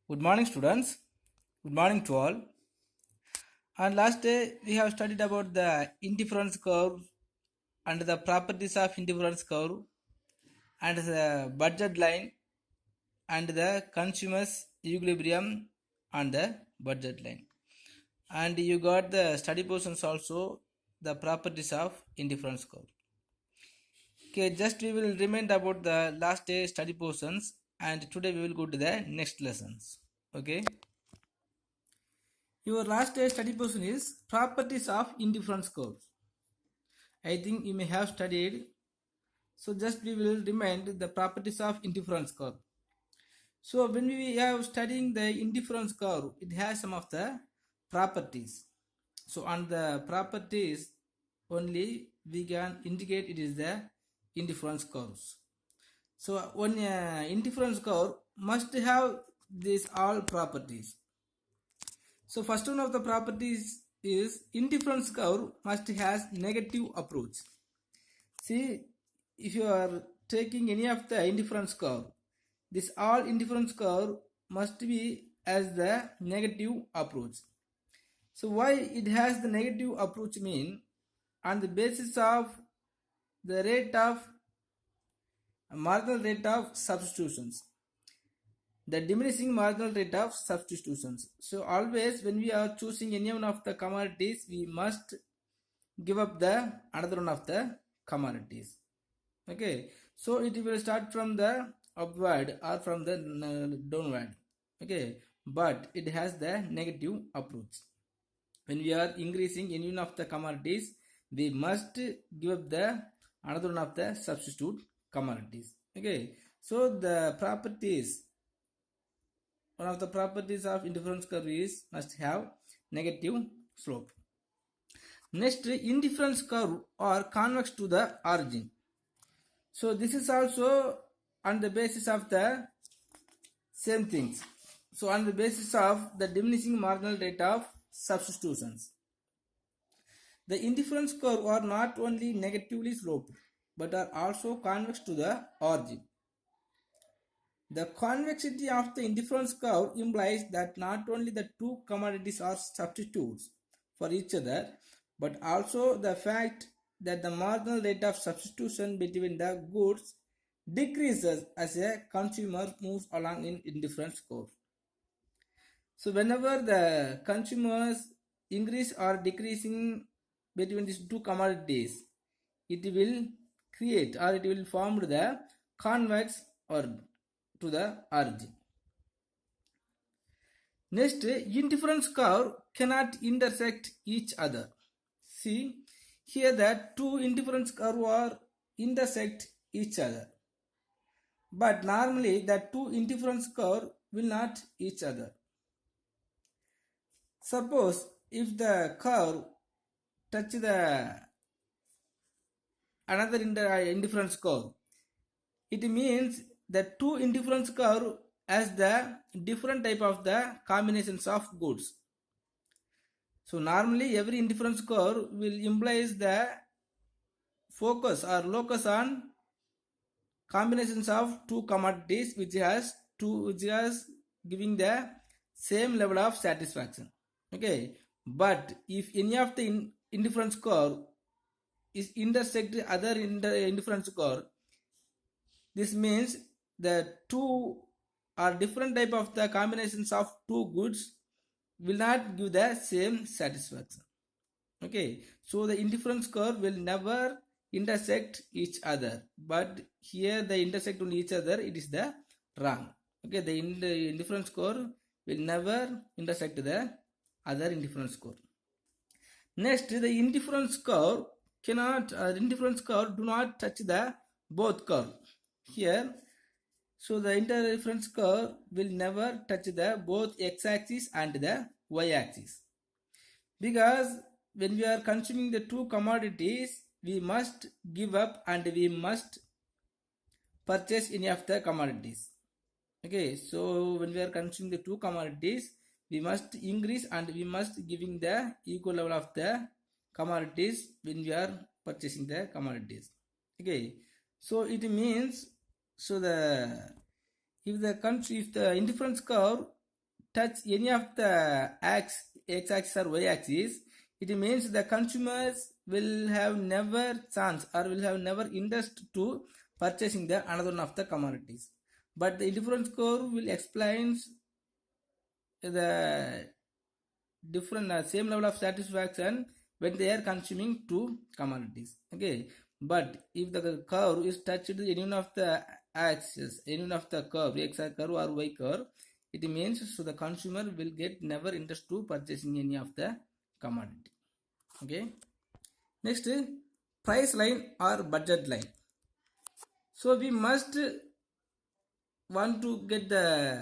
Good morning, students. Good morning to all. And last day we have studied about the indifference curve and the properties of indifference curve and the budget line and the consumer's equilibrium on the budget line. And you got the study portions also the properties of indifference curve. Okay, just we will remind about the last day study portions and today we will go to the next lessons. Okay. Your last day study portion is properties of indifference curve. I think you may have studied. So just we will remind the properties of indifference curve. So when we have studying the indifference curve, it has some of the properties. So on the properties only we can indicate it is the indifference curves. So one indifference curve must have these all properties. So first one of the properties is indifference curve must has negative approach. See, if you are taking any of the indifference curve, this all indifference curve must be as the negative approach. So why it has the negative approach mean on the basis of the rate of marginal rate of substitutions, the diminishing marginal rate of substitutions. So always when we are choosing any one of the commodities, we must give up the another one of the commodities. Okay, so it will start from the upward or from the downward. Okay, but it has the negative approach. When we are increasing any one of the commodities, we must give up the another one of the substitute commodities. Okay, so the properties, one of the properties of indifference curve is must have negative slope. Next, indifference curve are convex to the origin. So this is also on the basis of the same things. So on the basis of the diminishing marginal rate of substitutions. The indifference curve are not only negatively sloped but are also convex to the origin. The convexity of the indifference curve implies that not only the two commodities are substitutes for each other, but also the fact that the marginal rate of substitution between the goods decreases as a consumer moves along in indifference curve. So whenever the consumers increase or decreasing between these two commodities, it will create or it will form the convex or to the origin. Next, indifference curve cannot intersect each other. See, here that two indifference curve are intersect each other. But normally the two indifference curve will not each other. Suppose if the curve touch the another indifference curve, it means the two indifference curve as the different type of the combinations of goods. So normally every indifference curve will implies the focus or locus on combinations of two commodities which has giving the same level of satisfaction. Okay, but if any of the indifference curve is intersect other indifference curve, this means the two or different type of the combinations of two goods will not give the same satisfaction. Okay, so the indifference curve will never intersect each other, but here the intersect on each other, it is the wrong. Okay, the indifference curve will never intersect the other indifference curve. Next, the indifference curve cannot indifference curve do not touch the both curve. Here, so the indifference curve will never touch the both x-axis and the y-axis, because when we are consuming the two commodities, we must give up and we must purchase any of the commodities. Okay, so when we are consuming the two commodities, we must increase and we must giving the equal level of the commodities when we are purchasing the commodities. Okay, so it means so the if the indifference curve touch any of the x-axis or y-axis, it means the consumers will have never chance or will have never interest to purchasing the another one of the commodities. But the indifference curve will explain the different same level of satisfaction when they are consuming two commodities. Okay, but if the curve is touched any one of the axis, any one of the curve, x curve or y curve, it means so the consumer will get never interest to purchasing any of the commodity. Okay, next, price line or budget line. So we must want to get the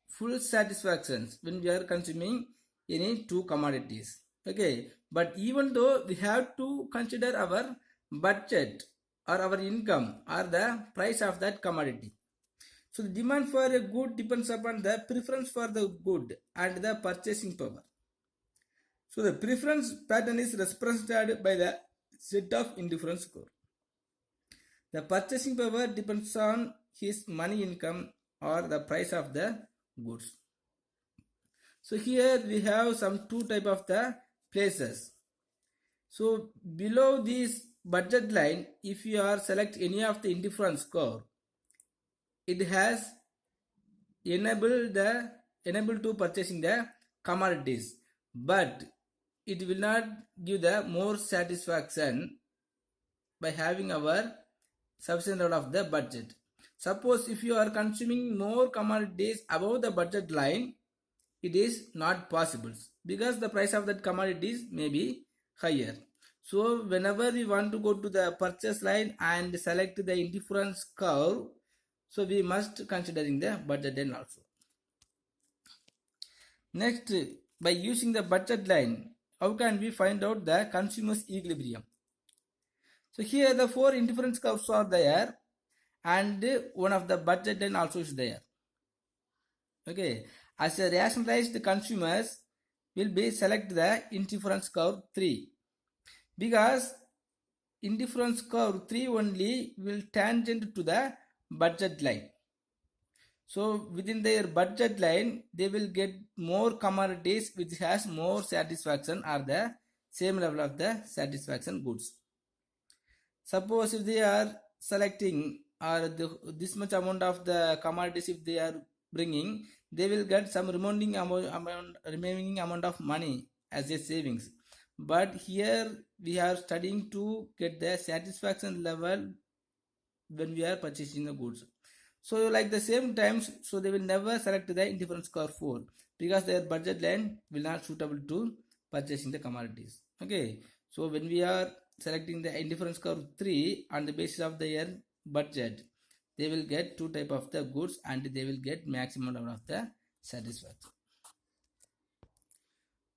full satisfactions when we are consuming any two commodities. Okay, but even though we have to consider our budget or our income or the price of that commodity. So the demand for a good depends upon the preference for the good and the purchasing power. So the preference pattern is represented by the set of indifference score. The purchasing power depends on his money income or the price of the goods. So here we have some two type of the places. So below this budget line, if you are select any of the indifference curve, it has enabled to purchasing the commodities, but it will not give the more satisfaction by having our sufficient level of the budget. Suppose if you are consuming more commodities above the budget line, it is not possible because the price of that commodities may be higher. So whenever we want to go to the purchase line and select the indifference curve, so we must considering the budget line also. Next, by using the budget line, how can we find out the consumer's equilibrium? So here the four indifference curves are there and one of the budget line also is there. Okay, as a rationalized consumers will be select the indifference curve 3 because indifference curve 3 only will tangent to the budget line. So within their budget line, they will get more commodities which has more satisfaction or the same level of the satisfaction goods. Suppose if they are selecting or this much amount of the commodities if they are bringing, they will get some remaining amount of money as a savings. But here we are studying to get the satisfaction level when we are purchasing the goods. So like the same times, so they will never select the indifference curve 4 because their budget line will not suitable to purchasing the commodities. Okay, so when we are selecting the indifference curve 3 on the basis of their budget, they will get two type of the goods and they will get maximum amount of the satisfaction.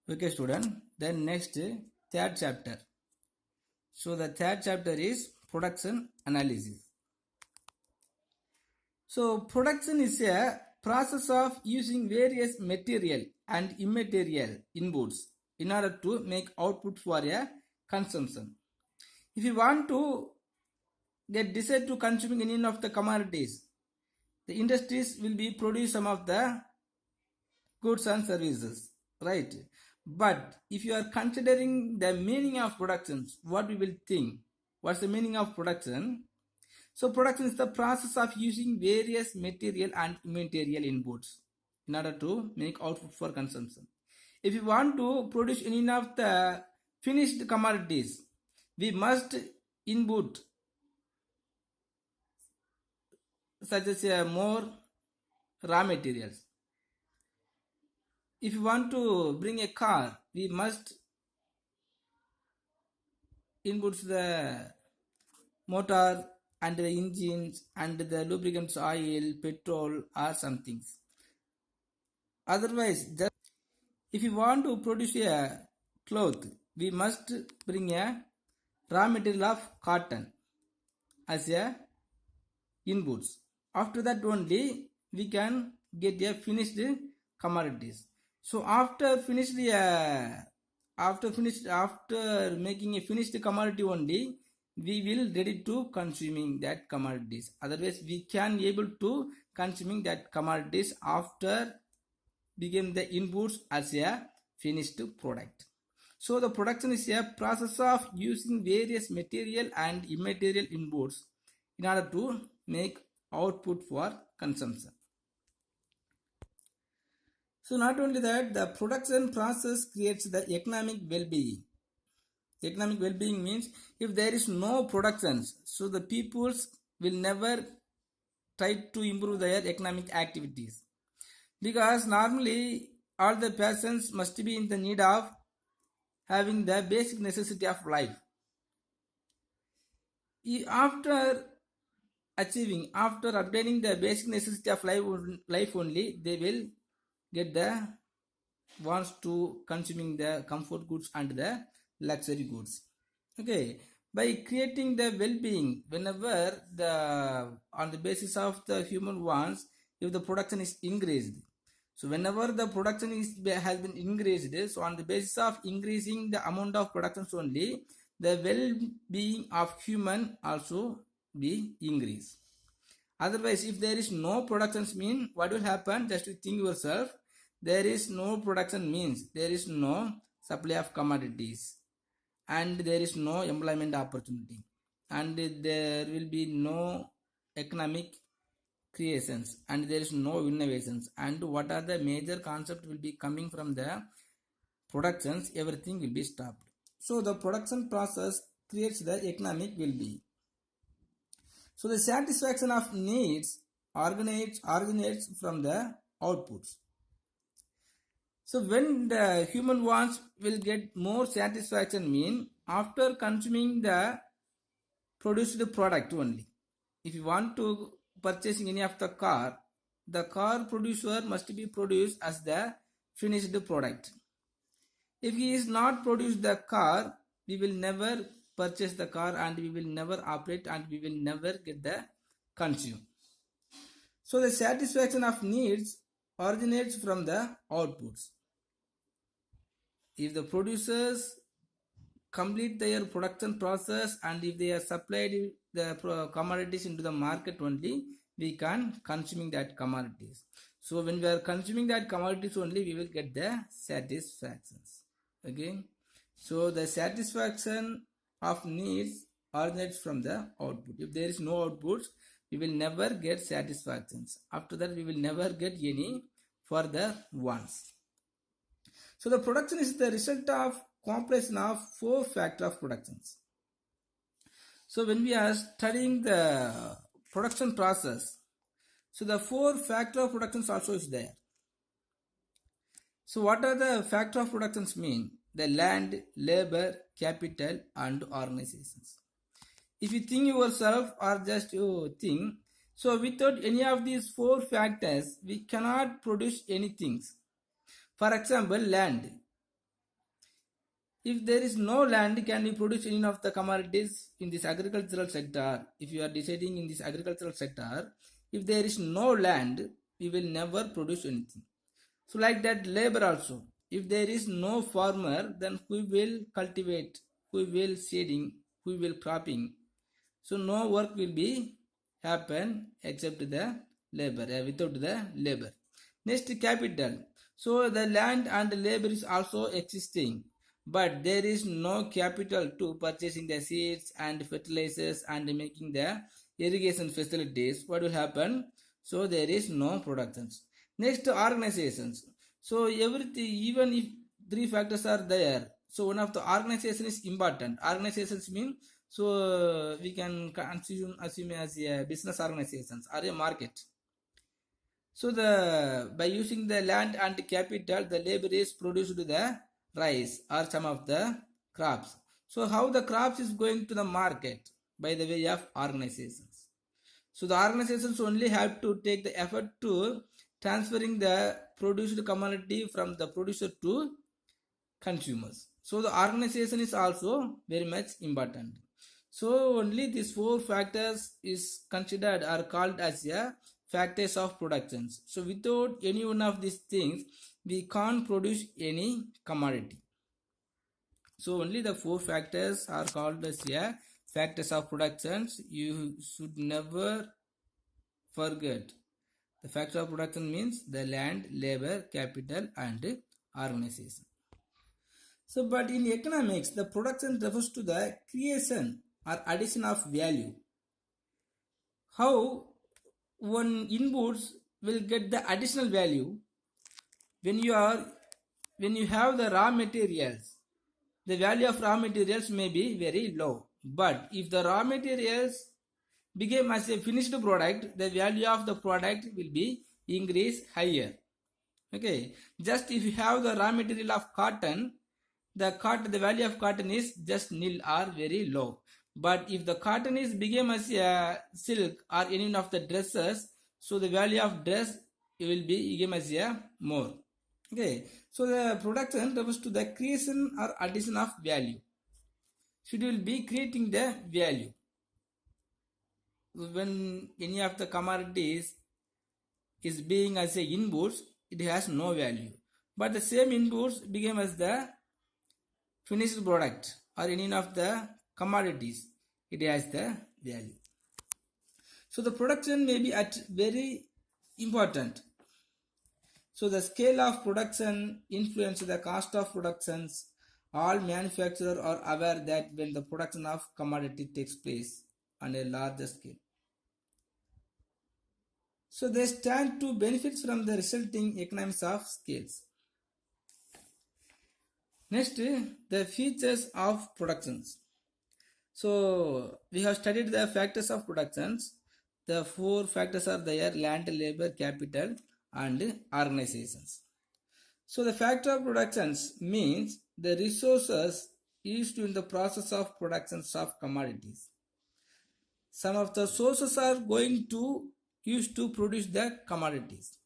Okay student, then next third chapter. So the third chapter is production analysis. So production is a process of using various material and immaterial inputs in order to make output for a consumption. If you want to get decided to consuming any of the commodities, the industries will be produce some of the goods and services, right? But if you are considering the meaning of productions, what we will think? What's the meaning of production? So production is the process of using various material and immaterial inputs in order to make output for consumption. If you want to produce any of the finished commodities, we must input such as more raw materials. If you want to bring a car, we must input the motor and the engines and the lubricants, oil, petrol or some things. Otherwise, just if you want to produce a cloth, we must bring a raw material of cotton as a inputs. After that only we can get a finished commodities. So after making a finished commodity only, we will ready to consuming that commodities. Otherwise we can able to consuming that commodities after became the inputs as a finished product. So the production is a process of using various material and immaterial inputs in order to make output for consumption. So not only that, the production process creates the economic well-being. Economic well-being means if there is no productions, so the peoples will never try to improve their economic activities, because normally all the persons must be in the need of having the basic necessity of life. After after obtaining the basic necessity of life only, they will get the wants to consuming the comfort goods and the luxury goods. Okay, by creating the well-being, whenever the on the basis of the human wants, if the production is increased, so whenever the production has been increased, so on the basis of increasing the amount of productions only, the well-being of human also be increased. Otherwise, if there is no productions, mean what will happen? Just to think yourself, there is no production means there is no supply of commodities, and there is no employment opportunity, and there will be no economic creations, and there is no innovations, and what are the major concept will be coming from the productions, everything will be stopped. So the production process creates the economic well-being. So the satisfaction of needs originates from the outputs. So when the human wants will get more satisfaction, mean after consuming the produced product only. If you want to purchasing any of the car producer must be produced as the finished product. If he is not produced the car, we will never purchase the car, and we will never operate, and we will never get the consume. So the satisfaction of needs originates from the outputs. If the producers complete their production process, and if they are supplied the commodities into the market only, we can consuming that commodities. So when we are consuming that commodities only, we will get the satisfactions. Okay, so the satisfaction of needs originates from the output. If there is no outputs, we will never get satisfactions. After that, we will never get any further wants. So the production is the result of compilation of 4 factors of productions. So when we are studying the production process, so the 4 factors of productions also is there. So what are the factors of productions mean? The land, labor, capital, and organizations. If you think yourself or just you think, so without any of these 4 factors, we cannot produce anything. For example, land. If there is no land, can we produce any of the commodities in this agricultural sector? If you are deciding in this agricultural sector, if there is no land, we will never produce anything. So like that, labor also. If there is no farmer, then who will cultivate, who will seeding, who will cropping? So no work will be happen except the labor, without the labor. Next, capital. So the land and labor is also existing, but there is no capital to purchasing the seeds and fertilizers and making the irrigation facilities. What will happen? So there is no productions. Next, organizations. So everything, even if 3 factors are there, so one of the organization is important. Organizations mean, so we can assume as a business organizations or a market. So by using the land and capital, the labor is produced the rice or some of the crops. So how the crops is going to the market? By the way of organizations. So the organizations only have to take the effort to transferring the produced commodity from the producer to consumers. So the organization is also very much important. So only these 4 factors is considered or called as a factors of productions. So without any one of these things, we can't produce any commodity. So only the 4 factors are called as a factors of productions. You should never forget The factor of production means the land, labor, capital and organization. So, but in economics, the production refers to the creation or addition of value. How one inputs will get the additional value when you have the raw materials. The value of raw materials may be very low, but if the raw materials became as a finished product, the value of the product will be increased higher. Okay, just if you have the raw material of cotton, the value of cotton is just nil or very low. But if the cotton is became as a silk or any of the dresses, so the value of dress will be became as a more. Okay, so the production refers to the creation or addition of value. So it will be creating the value. When any of the commodities is being as a inputs, it has no value. But the same inputs became as the finished product or any of the commodities, it has the value. So the production may be at very important. So the scale of production influences the cost of productions. All manufacturers are aware that when the production of commodity takes place on a larger scale, so they stand to benefit from the resulting economies of scales. Next, the features of productions. So we have studied the factors of productions. The four factors are there: land, labor, capital and organizations. So the factor of productions means the resources used in the process of productions of commodities. Some of the sources are going to use to produce the commodities.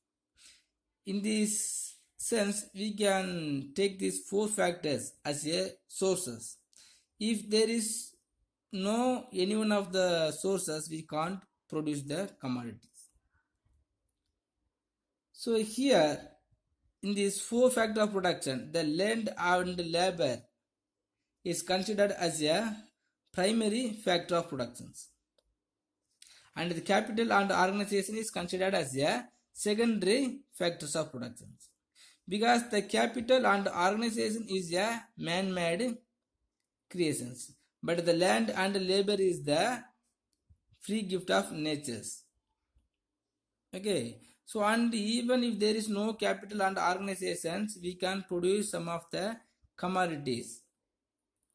In this sense, we can take these four factors as a sources. If there is no any one of the sources, we can't produce the commodities. So here in this four factor of production, the land and labor is considered as a primary factor of productions, and the capital and organization is considered as a secondary factors of productions, because the capital and organization is a man-made creations, but the land and labor is the free gift of natures. Okay, so and even if there is no capital and organizations, we can produce some of the commodities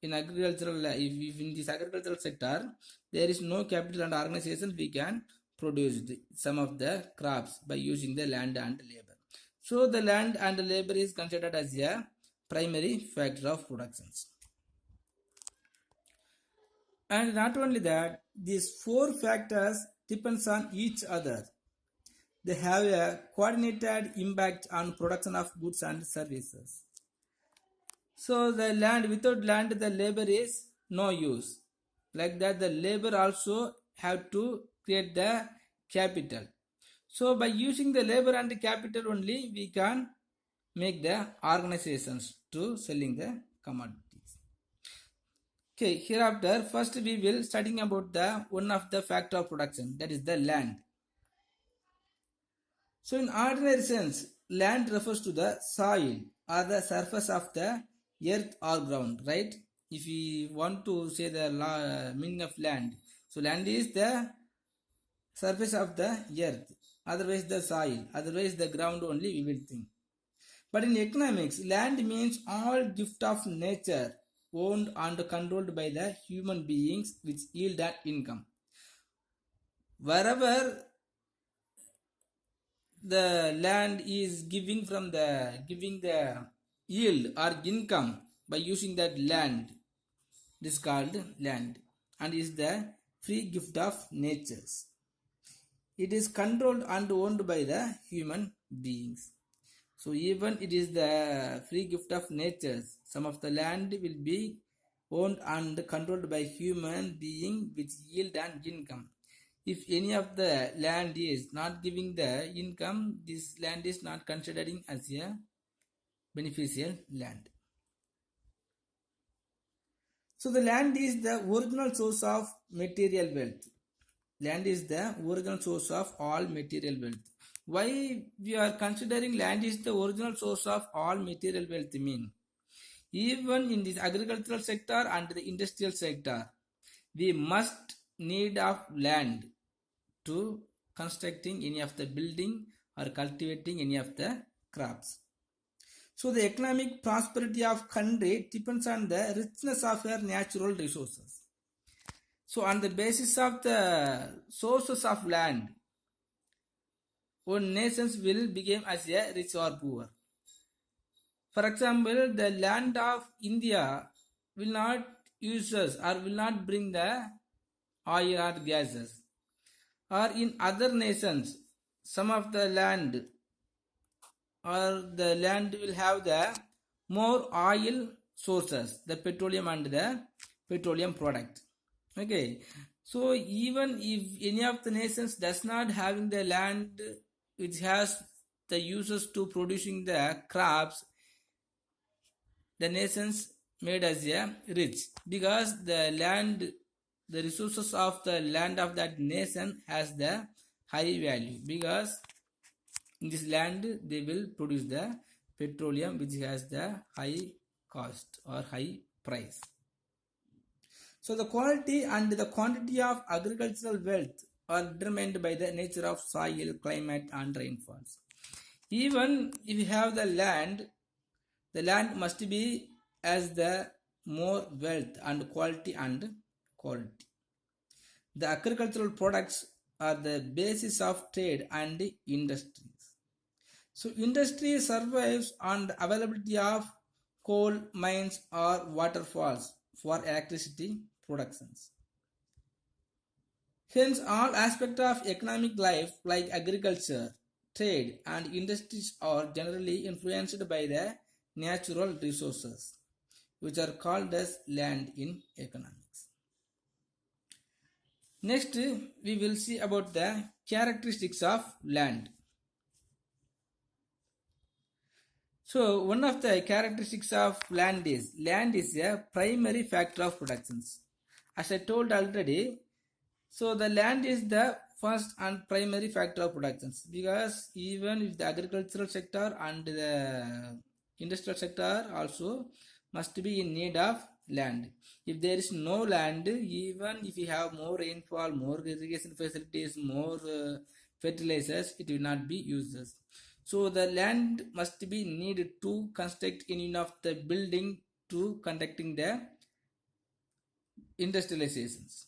in agricultural. If in this agricultural sector there is no capital and organization, we can produce some of the crops by using the land and labor. So the land and labor is considered as a primary factor of productions. And not only that, these four factors depends on each other. They have a coordinated impact on production of goods and services. So the land, without land, the labor is no use. Like that, the labor also have to create the capital. So by using the labor and the capital only, we can make the organizations to selling the commodities. Okay, hereafter, first we will studying about the one of the factor of production, that is the land. So in ordinary sense, land refers to the soil or the surface of the earth or ground, right? If we want to say the meaning of land, so land is the surface of the earth, otherwise the soil, otherwise the ground only we will think. But in economics, land means all gift of nature owned and controlled by the human beings which yield an income. Wherever the land is giving the yield or income by using that land, this is called land and is the free gift of natures. It is controlled and owned by the human beings. So even it is the free gift of natures, some of the land will be owned and controlled by human being which yield an income. If any of the land is not giving the income, this land is not considering as a beneficial land. So the land is the original source of material wealth. Land is the original source of all material wealth. Why we are considering land is the original source of all material wealth mean. Even in this agricultural sector and the industrial sector, we must need of land to constructing any of the building or cultivating any of the crops. So the economic prosperity of country depends on the richness of her natural resources. So on the basis of the sources of land, one nations will become as a rich or poor. For example, the land of India will not use us or will not bring the oil or gases. Or in other nations, some of the land or the land will have the more oil sources, the petroleum and the petroleum product. Okay, so even if any of the nations does not having the land which has the uses to producing the crops, the nations made as a rich because the land, the resources of the land of that nation has the high value, because in this land they will produce the petroleum which has the high cost or high price. So the quality and the quantity of agricultural wealth are determined by the nature of soil, climate and rainfalls. Even if you have the land must be as the more wealth and quality and quality. The agricultural products are the basis of trade and industries. So industry survives on the availability of coal mines or waterfalls for electricity productions. Hence, all aspects of economic life like agriculture, trade and industries are generally influenced by the natural resources, which are called as land in economics. Next, we will see about the characteristics of land. So, one of the characteristics of land is a primary factor of productions. As I told already, so the land is the first and primary factor of productions, because even if the agricultural sector and the industrial sector also must be in need of land. If there is no land, even if you have more rainfall, more irrigation facilities, more fertilizers, it will not be useless. So the land must be needed to construct any of the building to conducting the industrializations.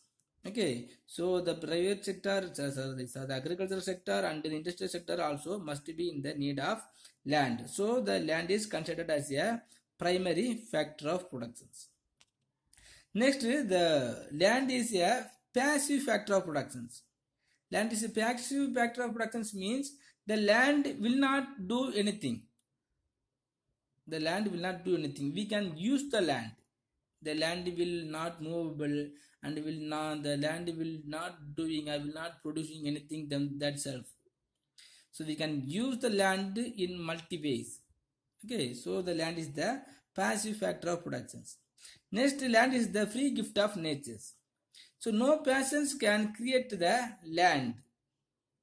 Okay, so the private sector, the agricultural sector and the industrial sector also must be in the need of land. So the land is considered as a primary factor of productions. Next, the land is a passive factor of productions. Land is a passive factor of productions means the land will not do anything. The land will not do anything. We can use the land. The land will not movable and the land will not doing, I will not producing anything that self. So we can use the land in multi ways. Okay, so the land is the passive factor of productions. Next, land is the free gift of nature. So no persons can create the land.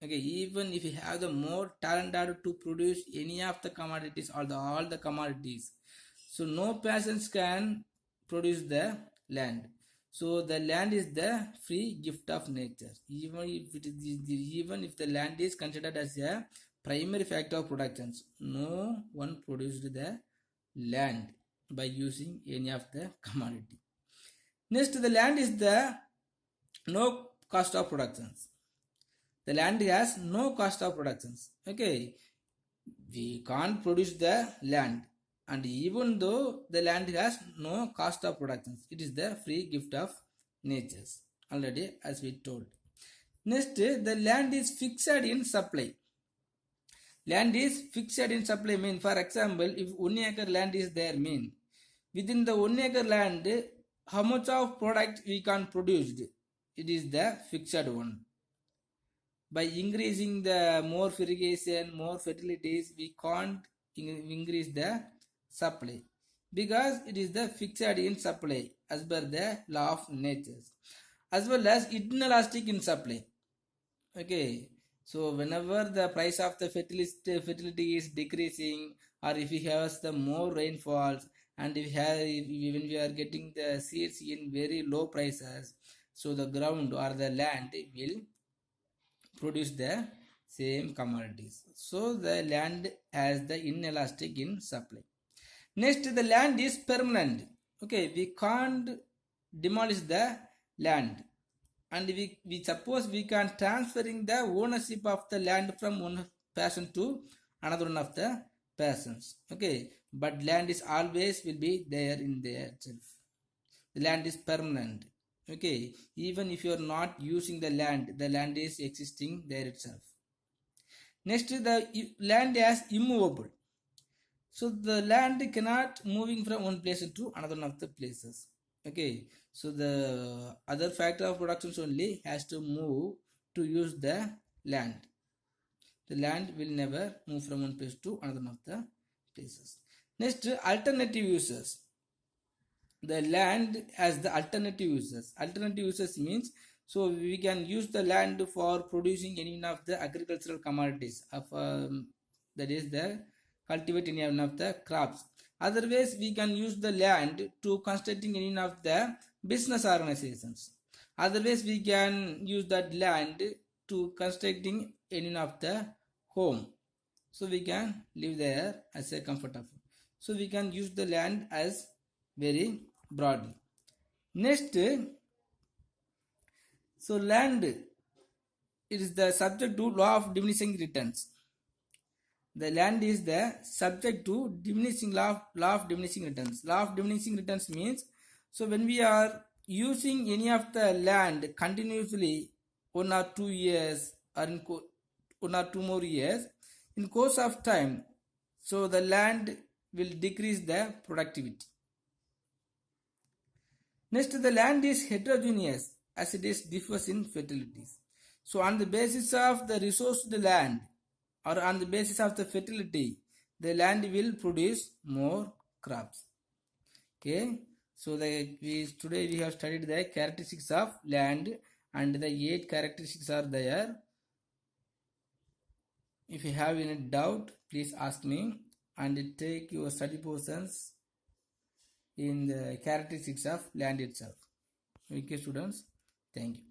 Okay, even if you have the more talent to produce any of the commodities or all the commodities, so no persons can produce the land. So the land is the free gift of nature. Even if the land is considered as a primary factor of productions, no one produced the land by using any of the commodity. Next, the land is the no cost of productions. The land has no cost of productions. Okay, we can't produce the land, and even though the land has no cost of productions, it is the free gift of nature, already as we told. Next, the land is fixed in supply. Land is fixed in supply mean, for example, if 1 acre land is there mean, within the 1 acre land, how much of product we can produce, it is the fixed one. By increasing the more irrigation, more fertilities, we can't increase the supply, because it is the fixed in supply as per the law of nature, as well as inelastic in supply. Okay, So whenever the price of the fertility is decreasing, or if we have the more rainfalls, and when we are getting the seeds in very low prices, so the ground or the land will produce the same commodities. So the land has the inelastic in supply. Next, the land is permanent. Okay, we can't demolish the land, and we suppose we can transferring the ownership of the land from one person to another one of the persons. Okay, but land is always will be there in there itself. The land is permanent. Okay, even if you are not using the land is existing there itself. Next, the land as immovable. So the land cannot moving from one place to another one of the places. Okay, so the other factor of productions only has to move to use the land. The land will never move from one place to another one of the places. Next, alternative uses. The land as the alternative uses. Alternative uses means, so we can use the land for producing any of the agricultural commodities of that is the cultivate any one of the crops. Otherwise, we can use the land to constructing any of the business organizations. Otherwise, we can use that land to constructing any of the home. So we can live there as a comfortable. So we can use the land as very broadly. Next, so land, it is the subject to law of diminishing returns. The land is the subject to diminishing law of diminishing returns. Law of diminishing returns means, so when we are using any of the land continuously 1 or 2 years, or in 1 or 2 more years, in course of time, so the land will decrease the productivity. Next, the land is heterogeneous as it is differs in fertilities. So on the basis of the resource of the land, or on the basis of the fertility, the land will produce more crops. Okay, so today we have studied the characteristics of land, and the 8 characteristics are there. If you have any doubt, please ask me, and take your study portions in the characteristics of land itself. Okay, students, thank you.